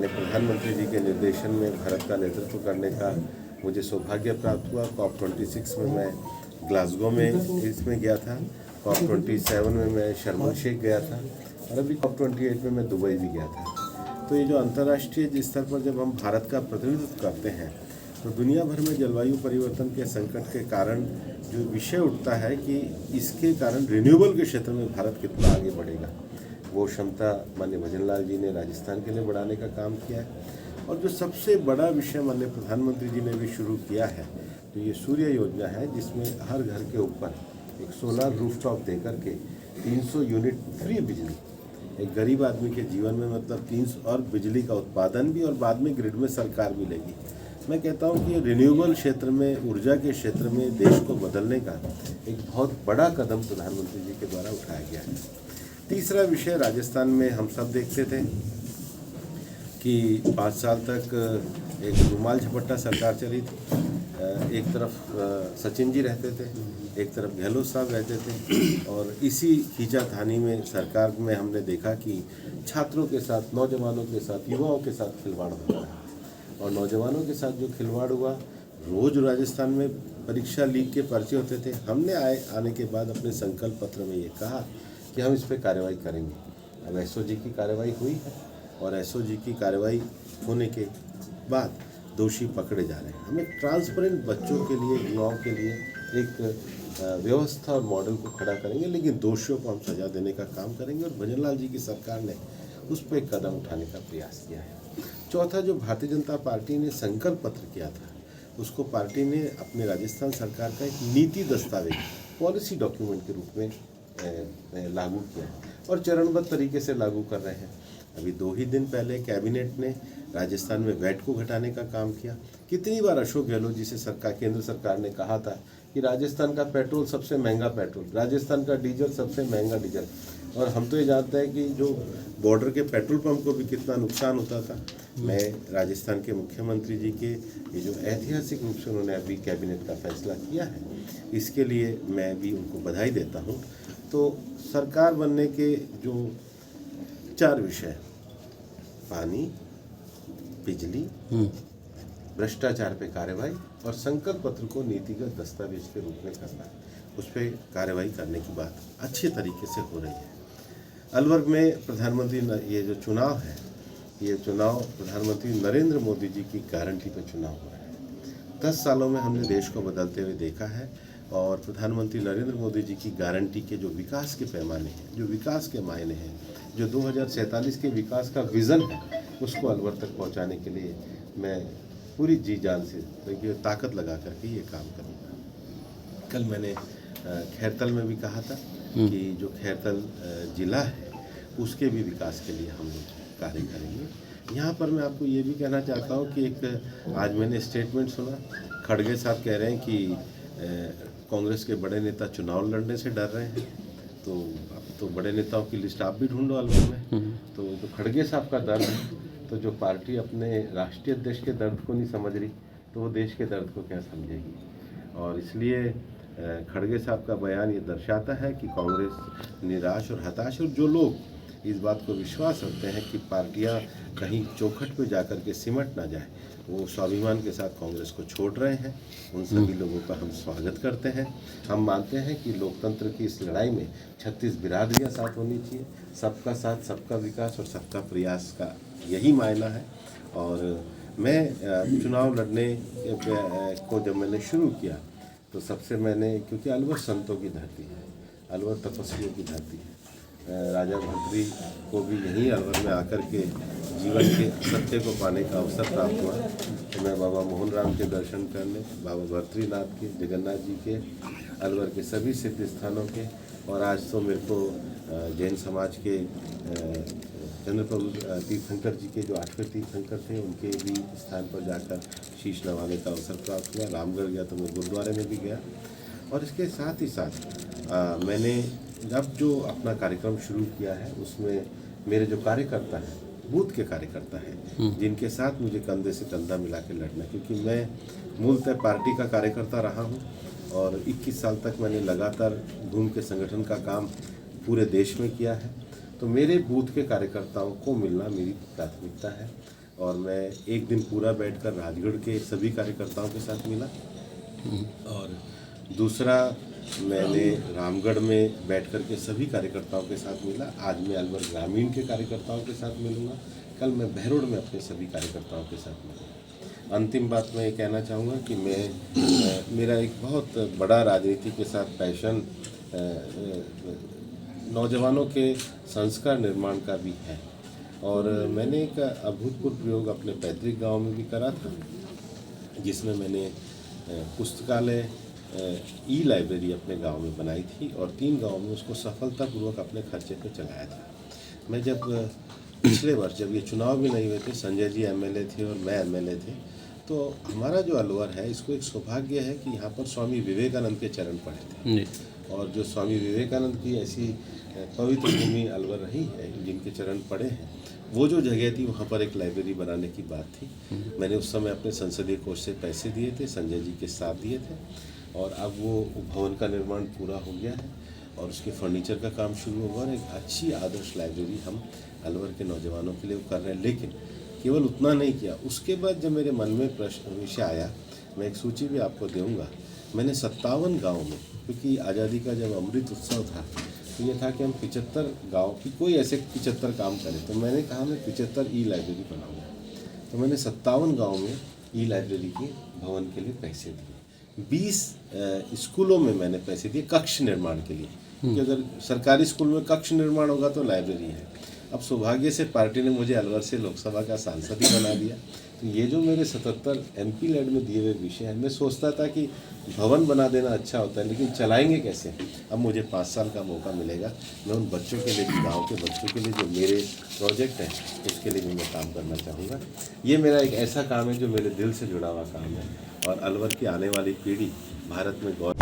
प्रधानमंत्री जी के निर्देशन में भारत का नेतृत्व करने का मुझे सौभाग्य प्राप्त हुआ। COP26 में मैं ग्लासगो में इसमें गया था, COP27 में मैं शर्म एल शेख गया था और अभी COP28 में मैं दुबई भी गया था। तो ये जो अंतर्राष्ट्रीय स्तर पर जब हम भारत का प्रतिनिधित्व करते हैं तो दुनिया भर में जलवायु परिवर्तन के संकट के कारण जो विषय उठता है कि इसके कारण रिन्यूएबल के क्षेत्र में भारत कितना आगे बढ़ेगा, वो क्षमता माननीय भजन लाल जी ने राजस्थान के लिए बढ़ाने का काम किया है। और जो सबसे बड़ा विषय माननीय प्रधानमंत्री जी ने भी शुरू किया है तो ये सूर्य योजना है, जिसमें हर घर के ऊपर एक सोलर रूफटॉप देकर के 300 यूनिट फ्री बिजली एक गरीब आदमी के जीवन में मतलब 300 और बिजली का उत्पादन भी और बाद में ग्रिड में सरकार भी लेगी। मैं कहता हूँ कि रिन्यूएबल क्षेत्र में, ऊर्जा के क्षेत्र में देश को बदलने का एक बहुत बड़ा कदम प्रधानमंत्री जी के द्वारा उठाया गया है। तीसरा विषय, राजस्थान में हम सब देखते थे कि 5 साल तक एक रुमाल झपट्टा सरकार चली थी। एक तरफ सचिन जी रहते थे, एक तरफ गहलोत साहब रहते थे और इसी खींचातानी में सरकार में हमने देखा कि छात्रों के साथ, नौजवानों के साथ, युवाओं के साथ खिलवाड़ हो रहा है। और नौजवानों के साथ जो खिलवाड़ हुआ, रोज़ राजस्थान में परीक्षा लीक के पर्चे होते थे। हमने आने के बाद अपने संकल्प पत्र में ये कहा कि हम इस पर कार्रवाई करेंगे। अब एसओजी की कार्रवाई हुई है और एसओजी की कार्रवाई होने के बाद दोषी पकड़े जा रहे हैं। हम एक ट्रांसपेरेंट बच्चों के लिए, युवाओं के लिए एक व्यवस्था और मॉडल को खड़ा करेंगे, लेकिन दोषियों को हम सजा देने का काम करेंगे। और भजन लाल जी की सरकार ने उस पर एक कदम उठाने का प्रयास किया है। चौथा, जो भारतीय जनता पार्टी ने संकल्प पत्र किया था, उसको पार्टी ने अपने राजस्थान सरकार का एक नीति दस्तावेज, पॉलिसी डॉक्यूमेंट के रूप में लागू किया है और चरणबद्ध तरीके से लागू कर रहे हैं। अभी 2 ही दिन पहले कैबिनेट ने राजस्थान में वैट को घटाने का काम किया। कितनी बार अशोक गहलोत जी से केंद्र सरकार ने कहा था कि राजस्थान का पेट्रोल सबसे महंगा पेट्रोल, राजस्थान का डीजल सबसे महंगा डीजल। और हम तो ये जानते हैं कि जो बॉर्डर के पेट्रोल पंप को भी कितना नुकसान होता था। मैं राजस्थान के मुख्यमंत्री जी के ये जो ऐतिहासिक रूप से उन्होंने अभी कैबिनेट का फैसला किया है, इसके लिए मैं भी उनको बधाई देता हूँ। तो सरकार बनने के जो 4 विषय, पानी, बिजली, भ्रष्टाचार पे कार्रवाई और संकल्प पत्र को नीतिगत दस्तावेज के रूप में करना, उस पर कार्रवाई करने की बात अच्छे तरीके से हो रही है। अलवर में प्रधानमंत्री ये जो चुनाव है, ये चुनाव प्रधानमंत्री नरेंद्र मोदी जी की गारंटी पर चुनाव हो रहा है। 10 सालों में हमने देश को बदलते हुए देखा है और प्रधानमंत्री नरेंद्र मोदी जी की गारंटी के जो विकास के पैमाने हैं, जो विकास के मायने हैं, जो 2047 के विकास का विज़न है, उसको अलवर तक पहुंचाने के लिए मैं पूरी जी जान से ताकत लगा करके ये काम करूँगा। कल मैंने खैरतल में भी कहा था कि जो खैरतल जिला है उसके भी विकास के लिए हम लोग कार्य करेंगे। यहाँ पर मैं आपको ये भी कहना चाहता हूँ कि एक आज मैंने स्टेटमेंट सुना, खड़गे साहब कह रहे हैं कि कांग्रेस के बड़े नेता चुनाव लड़ने से डर रहे हैं। तो अब तो बड़े नेताओं की लिस्ट आप भी ढूंढो अलवर में। तो खड़गे साहब का दर्द है, तो जो पार्टी अपने राष्ट्रीय अध्यक्ष के दर्द को नहीं समझ रही तो वो देश के दर्द को क्या समझेगी। और इसलिए खड़गे साहब का बयान ये दर्शाता है कि कांग्रेस निराश और हताश, और जो लोग इस बात को विश्वास रखते हैं कि पार्टियां कहीं चौखट पे जाकर के सिमट ना जाए, वो स्वाभिमान के साथ कांग्रेस को छोड़ रहे हैं। उन सभी लोगों का हम स्वागत करते हैं। हम मानते हैं कि लोकतंत्र की इस लड़ाई में 36 बिरादरियाँ साथ होनी चाहिए। सबका साथ, सबका विकास और सबका प्रयास का यही मायना है। और मैं चुनाव लड़ने को जब मैंने शुरू किया तो सबसे मैंने, क्योंकि अलवर संतों की धरती है, अलवर तपस्वियों की धरती है, राजा भर्तृहरि को भी यहीं अलवर में आकर के जीवन के सत्य को पाने का अवसर प्राप्त हुआ। तो मैं बाबा मोहन राम के दर्शन करने, बाबा भर्तृनाथ के, जगन्नाथ जी के, अलवर के सभी सिद्ध स्थानों के, और आज तो मेरे को जैन समाज के चंद्रप्रभु तीर्थंकर जी के जो 8वें तीर्थंकर थे, उनके भी स्थान पर जाकर शीश नवाने का अवसर प्राप्त हुआ। रामगढ़ गया तो मैं गुरुद्वारे में भी गया। और इसके साथ ही साथ मैंने अब जो अपना कार्यक्रम शुरू किया है उसमें मेरे जो कार्यकर्ता हैं, बूथ के कार्यकर्ता हैं, जिनके साथ मुझे कंधे से कंधा मिला के लड़ना, क्योंकि मैं मूलतः पार्टी का कार्यकर्ता रहा हूं और 21 साल तक मैंने लगातार घूम के संगठन का काम पूरे देश में किया है। तो मेरे बूथ के कार्यकर्ताओं को मिलना मेरी प्राथमिकता है। और मैं एक दिन पूरा बैठकर राजगढ़ के सभी कार्यकर्ताओं के साथ मिला और दूसरा मैंने रामगढ़ में बैठकर के सभी कार्यकर्ताओं के साथ मिला। आज मैं अलवर ग्रामीण के कार्यकर्ताओं के साथ मिलूँगा, कल मैं बहरोड में अपने सभी कार्यकर्ताओं के साथ मिलूँगा। अंतिम बात मैं ये कहना चाहूँगा कि मेरा एक बहुत बड़ा राजनीति के साथ पैशन नौजवानों के संस्कार निर्माण का भी है और मैंने एक अभूतपूर्व प्रयोग अपने पैतृक गांव में भी करा था, जिसमें मैंने पुस्तकालय ई लाइब्रेरी अपने गांव में बनाई थी और 3 गांव में उसको सफलतापूर्वक अपने खर्चे पे चलाया था। मैं जब पिछले वर्ष जब ये चुनाव भी नहीं हुए थे, संजय जी एमएलए थे और मैं एमएलए थे, तो हमारा जो अलवर है इसको एक सौभाग्य है कि यहाँ पर स्वामी विवेकानंद के चरण पड़े थे और जो स्वामी विवेकानंद की ऐसी पवित्र भूमि अलवर रही है जिनके चरण पड़े हैं, वो जो जगह थी वहाँ पर एक लाइब्रेरी बनाने की बात थी। मैंने उस समय अपने संसदीय कोष से पैसे दिए थे, संजय जी के साथ दिए थे और अब वो भवन का निर्माण पूरा हो गया है और उसके फर्नीचर का काम शुरू होगा और एक अच्छी आदर्श लाइब्रेरी हम अलवर के नौजवानों के लिए कर रहे हैं। लेकिन केवल उतना नहीं किया, उसके बाद जब मेरे मन में प्रश्न विषय आया, मैं एक सूची भी आपको दूंगा। मैंने 57 गाँव में, क्योंकि आज़ादी का जब अमृत उत्सव था तो ये था कि हम 75 गांव की कोई ऐसे 75 काम करें, तो मैंने कहा मैं 75 ई लाइब्रेरी बनाऊंगा। तो मैंने 57 गांव में ई लाइब्रेरी के भवन के लिए पैसे दिए। 20 स्कूलों में मैंने पैसे दिए कक्ष निर्माण के लिए, क्योंकि अगर सरकारी स्कूल में कक्ष निर्माण होगा तो लाइब्रेरी है। अब सौभाग्य से पार्टी ने मुझे अलवर से लोकसभा का सांसद ही बना दिया। तो ये जो मेरे 77 MP लैड में दिए हुए विषय हैं, मैं सोचता था कि भवन बना देना अच्छा होता है, लेकिन चलाएंगे कैसे। अब मुझे 5 साल का मौका मिलेगा, मैं उन बच्चों के लिए, गांव के बच्चों के लिए जो मेरे प्रोजेक्ट हैं उसके लिए भी मैं काम करना चाहूँगा। ये मेरा एक ऐसा काम है जो मेरे दिल से जुड़ा हुआ काम है और अलवर की आने वाली पीढ़ी भारत में गौरव